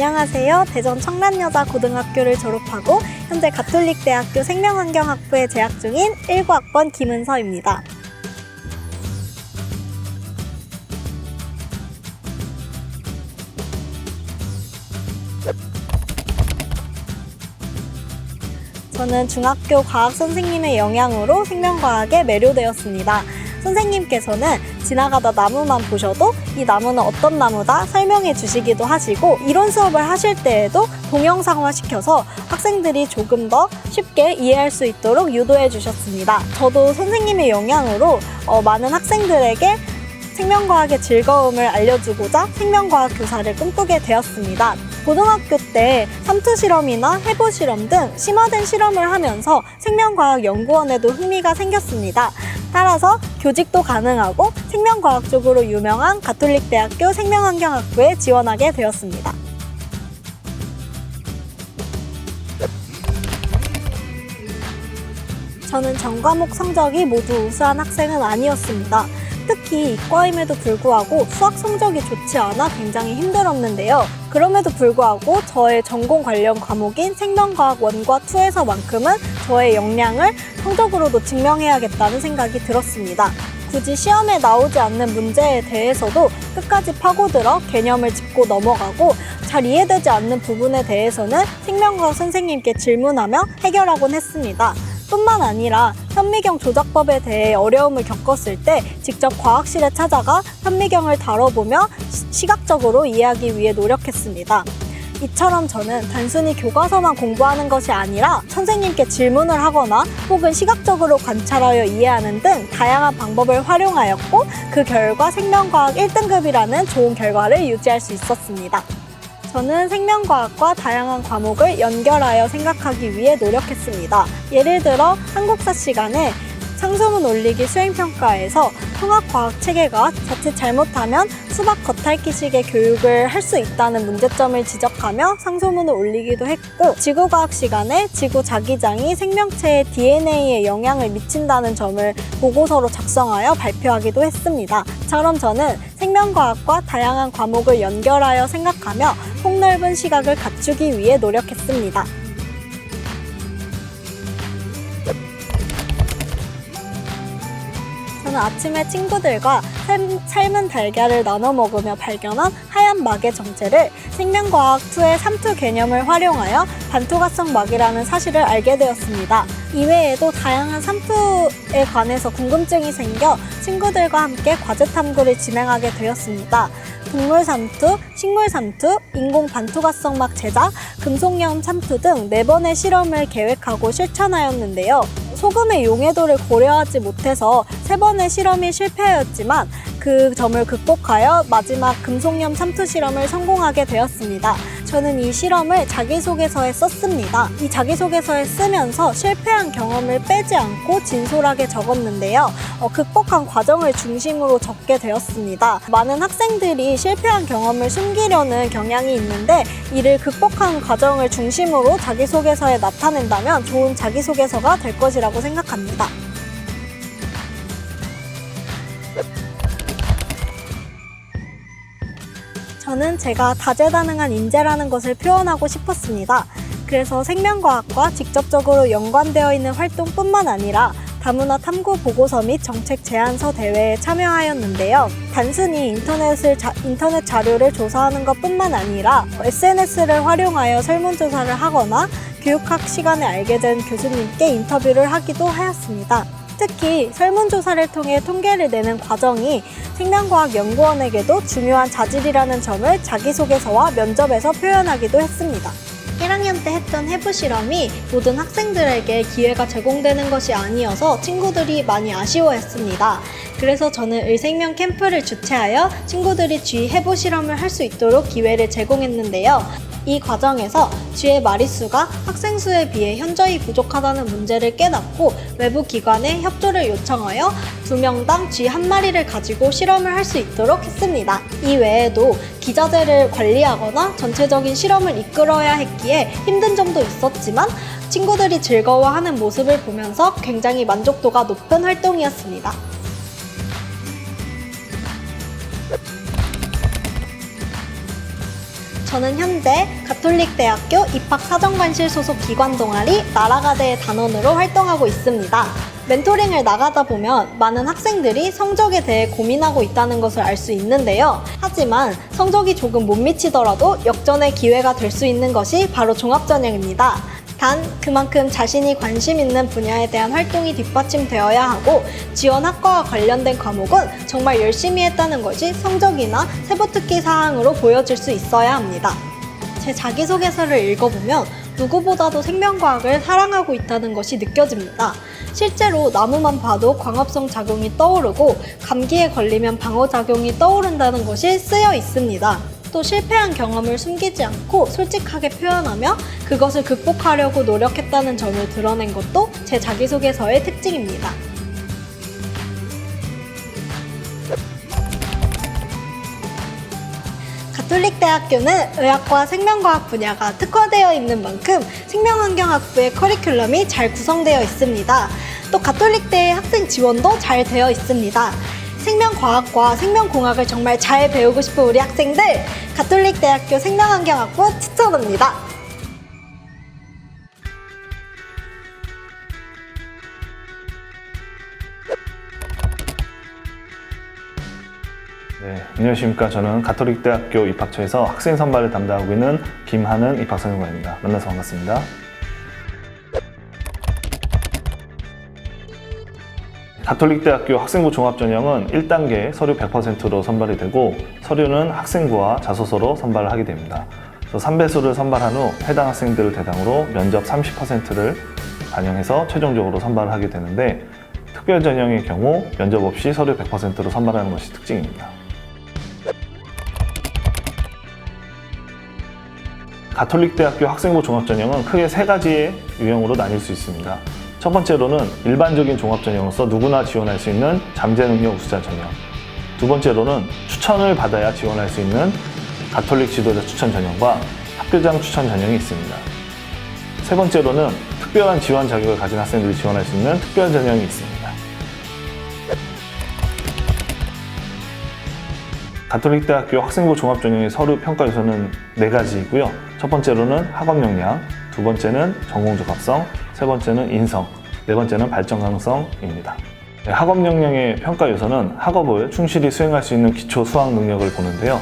안녕하세요. 대전 청란여자고등학교를 졸업하고 현재 가톨릭대학교 생명환경학부에 재학 중인 19학번 김은서입니다. 저는 중학교 과학 선생님의 영향으로 생명과학에 매료되었습니다. 선생님께서는 지나가다 나무만 보셔도 이 나무는 어떤 나무다 설명해 주시기도 하시고, 이론 수업을 하실 때에도 동영상화 시켜서 학생들이 조금 더 쉽게 이해할 수 있도록 유도해 주셨습니다. 저도 선생님의 영향으로 많은 학생들에게 생명과학의 즐거움을 알려주고자 생명과학 교사를 꿈꾸게 되었습니다. 고등학교 때 삼투 실험이나 해부 실험 등 심화된 실험을 하면서 생명과학 연구원에도 흥미가 생겼습니다. 따라서 교직도 가능하고 생명과학 쪽으로 유명한 가톨릭대학교 생명환경학부에 지원하게 되었습니다. 저는 전 과목 성적이 모두 우수한 학생은 아니었습니다. 특히 이과임에도 불구하고 수학 성적이 좋지 않아 굉장히 힘들었는데요. 그럼에도 불구하고 저의 전공 관련 과목인 생명과학 1과 2에서만큼은 저의 역량을 성적으로도 증명해야겠다는 생각이 들었습니다. 굳이 시험에 나오지 않는 문제에 대해서도 끝까지 파고들어 개념을 짚고 넘어가고, 잘 이해되지 않는 부분에 대해서는 생명과학 선생님께 질문하며 해결하곤 했습니다. 뿐만 아니라 현미경 조작법에 대해 어려움을 겪었을 때 직접 과학실에 찾아가 현미경을 다뤄보며 시각적으로 이해하기 위해 노력했습니다. 이처럼 저는 단순히 교과서만 공부하는 것이 아니라 선생님께 질문을 하거나 혹은 시각적으로 관찰하여 이해하는 등 다양한 방법을 활용하였고, 그 결과 생명과학 1등급이라는 좋은 결과를 유지할 수 있었습니다. 저는 생명과학과 다양한 과목을 연결하여 생각하기 위해 노력했습니다. 예를 들어 한국사 시간에 상소문 올리기 수행평가에서 통합과학 체계가 자칫 잘못하면 수박 겉핥기식의 교육을 할 수 있다는 문제점을 지적하며 상소문을 올리기도 했고, 지구과학 시간에 지구 자기장이 생명체의 DNA에 영향을 미친다는 점을 보고서로 작성하여 발표하기도 했습니다. 이처럼 저는 생명과학과 다양한 과목을 연결하여 생각하며 폭넓은 시각을 갖추기 위해 노력했습니다. 저는 아침에 친구들과 삶은 달걀을 나눠 먹으며 발견한 하얀 막의 정체를 생명과학 2의 삼투 개념을 활용하여 반투과성 막이라는 사실을 알게 되었습니다. 이외에도 다양한 삼투에 관해서 궁금증이 생겨 친구들과 함께 과제 탐구를 진행하게 되었습니다. 동물 삼투, 식물 삼투, 인공 반투과성 막 제작, 금속염 삼투 등 4번의 실험을 계획하고 실천하였는데요. 소금의 용해도를 고려하지 못해서 3번의 실험이 실패하였지만 그 점을 극복하여 마지막 금속염 삼투 실험을 성공하게 되었습니다. 저는 이 실험을 자기소개서에 썼습니다. 이 자기소개서에 쓰면서 실패한 경험을 빼지 않고 진솔하게 적었는데요. 극복한 과정을 중심으로 적게 되었습니다. 많은 학생들이 실패한 경험을 숨기려는 경향이 있는데, 이를 극복한 과정을 중심으로 자기소개서에 나타낸다면 좋은 자기소개서가 될 것이라고 생각합니다. 저는 제가 다재다능한 인재라는 것을 표현하고 싶었습니다. 그래서 생명과학과 직접적으로 연관되어 있는 활동뿐만 아니라 다문화 탐구 보고서 및 정책 제안서 대회에 참여하였는데요. 단순히 인터넷 자료를 조사하는 것뿐만 아니라 SNS를 활용하여 설문조사를 하거나 교육학 시간에 알게 된 교수님께 인터뷰를 하기도 하였습니다. 특히 설문조사를 통해 통계를 내는 과정이 생명과학 연구원에게도 중요한 자질이라는 점을 자기소개서와 면접에서 표현하기도 했습니다. 1학년 때 했던 해부 실험이 모든 학생들에게 기회가 제공되는 것이 아니어서 친구들이 많이 아쉬워했습니다. 그래서 저는 의생명 캠프를 주최하여 친구들이 쥐 해부 실험을 할 수 있도록 기회를 제공했는데요. 이 과정에서 쥐의 마리수가 학생 수에 비해 현저히 부족하다는 문제를 깨닫고 외부 기관에 협조를 요청하여 2명당 쥐 1마리를 가지고 실험을 할 수 있도록 했습니다. 이 외에도 기자재를 관리하거나 전체적인 실험을 이끌어야 했기에 힘든 점도 있었지만 친구들이 즐거워하는 모습을 보면서 굉장히 만족도가 높은 활동이었습니다. 저는 현재 가톨릭대학교 입학사정관실 소속 기관 동아리 나라가대의 단원으로 활동하고 있습니다. 멘토링을 나가다 보면 많은 학생들이 성적에 대해 고민하고 있다는 것을 알 수 있는데요. 하지만 성적이 조금 못 미치더라도 역전의 기회가 될 수 있는 것이 바로 종합전형입니다. 단 그만큼 자신이 관심 있는 분야에 대한 활동이 뒷받침되어야 하고 지원 학과와 관련된 과목은 정말 열심히 했다는 것이 성적이나 세부특기 사항으로 보여질 수 있어야 합니다. 제 자기소개서를 읽어보면 누구보다도 생명과학을 사랑하고 있다는 것이 느껴집니다. 실제로 나무만 봐도 광합성 작용이 떠오르고 감기에 걸리면 방어작용이 떠오른다는 것이 쓰여 있습니다. 또 실패한 경험을 숨기지 않고 솔직하게 표현하며 그것을 극복하려고 노력했다는 점을 드러낸 것도 제 자기소개서의 특징입니다. 가톨릭대학교는 의학과 생명과학 분야가 특화되어 있는 만큼 생명환경학부의 커리큘럼이 잘 구성되어 있습니다. 또 가톨릭대의 학생 지원도 잘 되어 있습니다. 생명과학과 생명공학을 정말 잘 배우고 싶은 우리 학생들, 가톨릭대학교 생명환경학부 추천합니다. 네, 안녕하십니까. 저는 가톨릭대학교 입학처에서 학생 선발을 담당하고 있는 김하는 입학사정관입니다. 만나서 반갑습니다. 가톨릭대학교 학생부 종합전형은 1단계 서류 100%로 선발이 되고 서류는 학생부와 자소서로 선발을 하게 됩니다. 3배수를 선발한 후 해당 학생들을 대상으로 면접 30%를 반영해서 최종적으로 선발을 하게 되는데 특별전형의 경우 면접 없이 서류 100%로 선발하는 것이 특징입니다. 가톨릭대학교 학생부 종합전형은 크게 3가지의 유형으로 나뉠 수 있습니다. 첫 번째로는 일반적인 종합전형으로서 누구나 지원할 수 있는 잠재능력 우수자 전형. 두 번째로는 추천을 받아야 지원할 수 있는 가톨릭 지도자 추천 전형과 학교장 추천 전형이 있습니다. 세 번째로는 특별한 지원 자격을 가진 학생들이 지원할 수 있는 특별 전형이 있습니다. 가톨릭대학교 학생부 종합전형의 서류 평가 요소는 4가지이고요. 첫 번째로는 학업 역량, 두 번째는 전공 적합성, 세 번째는 인성, 네 번째는 발전 가능성입니다. 학업 역량의 평가 요소는 학업을 충실히 수행할 수 있는 기초 수학 능력을 보는데요.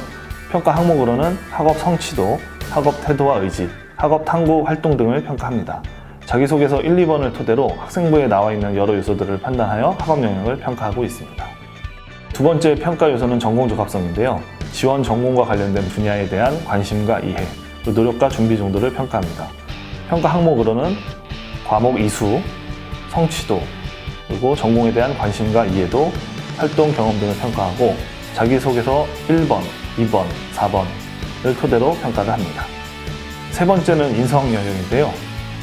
평가 항목으로는 학업 성취도, 학업 태도와 의지, 학업 탐구 활동 등을 평가합니다. 자기소개서 1, 2번을 토대로 학생부에 나와 있는 여러 요소들을 판단하여 학업 역량을 평가하고 있습니다. 두 번째 평가 요소는 전공 적합성인데요. 지원 전공과 관련된 분야에 대한 관심과 이해, 노력과 준비 정도를 평가합니다. 평가 항목으로는 과목 이수, 성취도, 그리고 전공에 대한 관심과 이해도, 활동 경험 등을 평가하고 자기소개서 1번, 2번, 4번을 토대로 평가를 합니다. 세 번째는 인성 영역인데요.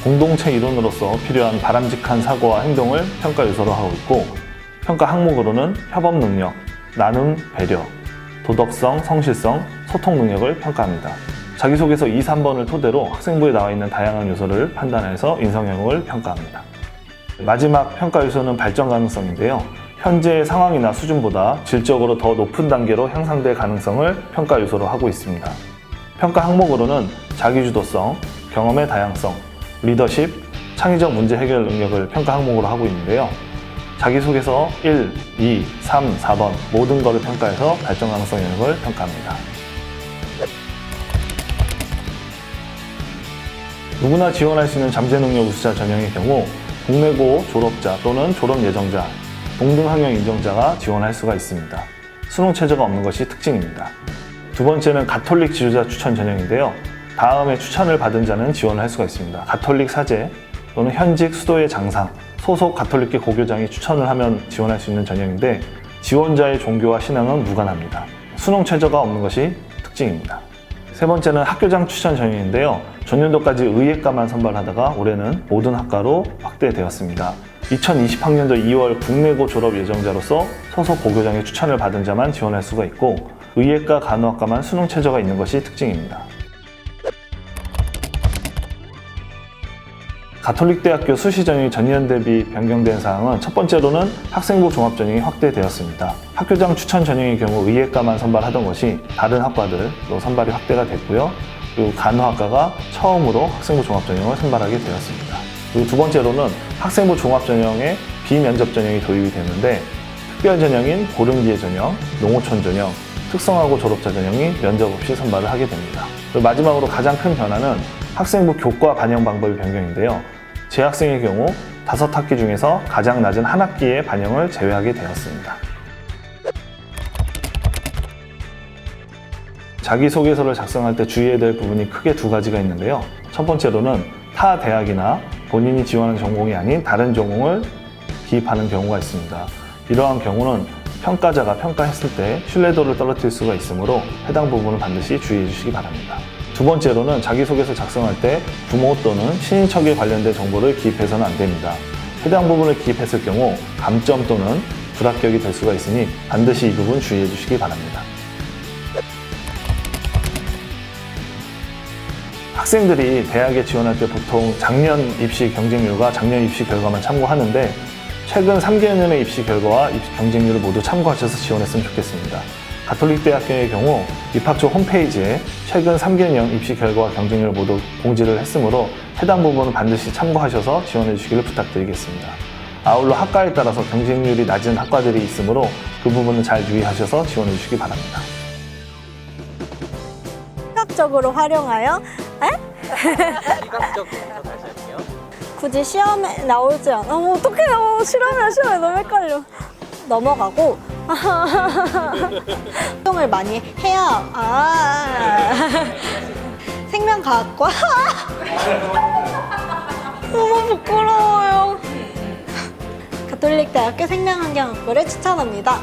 공동체 일원으로서 필요한 바람직한 사고와 행동을 평가 요소로 하고 있고 평가 항목으로는 협업 능력, 나눔, 배려, 도덕성, 성실성, 소통 능력을 평가합니다. 자기소개서 2, 3번을 토대로 학생부에 나와 있는 다양한 요소를 판단해서 인성 영역을 평가합니다. 마지막 평가 요소는 발전 가능성인데요. 현재 상황이나 수준보다 질적으로 더 높은 단계로 향상될 가능성을 평가 요소로 하고 있습니다. 평가 항목으로는 자기주도성, 경험의 다양성, 리더십, 창의적 문제 해결 능력을 평가 항목으로 하고 있는데요. 자기소개서 1, 2, 3, 4번 모든 것을 평가해서 발전 가능성 영역을 평가합니다. 누구나 지원할 수 있는 잠재능력 우수자 전형의 경우 국내고 졸업자 또는 졸업 예정자, 동등 학력 인정자가 지원할 수가 있습니다. 수능 최저가 없는 것이 특징입니다. 두 번째는 가톨릭 지도자 추천 전형인데요. 다음에 추천을 받은 자는 지원을 할 수가 있습니다. 가톨릭 사제 또는 현직 수도의 장상, 소속 가톨릭계 고교장이 추천을 하면 지원할 수 있는 전형인데 지원자의 종교와 신앙은 무관합니다. 수능 최저가 없는 것이 특징입니다. 세 번째는 학교장 추천 전형인데요. 전년도까지 의예과만 선발하다가 올해는 모든 학과로 확대되었습니다. 2020학년도 2월 국내고 졸업 예정자로서 소속 고교장의 추천을 받은 자만 지원할 수가 있고 의예과 간호학과만 수능 최저가 있는 것이 특징입니다. 가톨릭대학교 수시 전형이 전년 대비 변경된 사항은 첫 번째로는 학생부 종합전형이 확대되었습니다. 학교장 추천 전형의 경우 의예과만 선발하던 것이 다른 학과들로 선발이 확대가 됐고요. 그리고 간호학과가 처음으로 학생부 종합전형을 선발하게 되었습니다. 그리고 두 번째로는 학생부 종합전형에 비면접 전형이 도입이 되는데 특별 전형인 보름기의 전형, 농어촌 전형, 특성화고 졸업자 전형이 면접 없이 선발을 하게 됩니다. 그리고 마지막으로 가장 큰 변화는 학생부 교과 반영 방법의 변경인데요. 재학생의 경우 5학기 중에서 가장 낮은 한 학기의 반영을 제외하게 되었습니다. 자기소개서를 작성할 때 주의해야 될 부분이 크게 두 가지가 있는데요. 첫 번째로는 타 대학이나 본인이 지원하는 전공이 아닌 다른 전공을 기입하는 경우가 있습니다. 이러한 경우는 평가자가 평가했을 때 신뢰도를 떨어뜨릴 수가 있으므로 해당 부분을 반드시 주의해 주시기 바랍니다. 두 번째로는 자기소개서 작성할 때 부모 또는 친인척에 관련된 정보를 기입해서는 안 됩니다. 해당 부분을 기입했을 경우 감점 또는 불합격이 될 수가 있으니 반드시 이 부분 주의해 주시기 바랍니다. 학생들이 대학에 지원할 때 보통 작년 입시 경쟁률과 작년 입시 결과만 참고하는데 최근 3개년의 입시 결과와 입시 경쟁률을 모두 참고하셔서 지원했으면 좋겠습니다. 가톨릭대학교의 경우 입학처 홈페이지에 최근 3개년 입시 결과와 경쟁률을 모두 공지를 했으므로 해당 부분은 반드시 참고하셔서 지원해 주시기를 부탁드리겠습니다. 아울러 학과에 따라서 경쟁률이 낮은 학과들이 있으므로 그 부분은 잘 유의하셔서 지원해 주시기 바랍니다. 시각적으로 활용하여 시각적 부분으로 다시 할게요. 굳이 시험에 나오지 않아. 어떡해요. 시험에 너무 헷갈려. 넘어가고 활동을 많이 해야 생명과학과 너무 부끄러워요. 가톨릭대학교 생명환경학부를 추천합니다.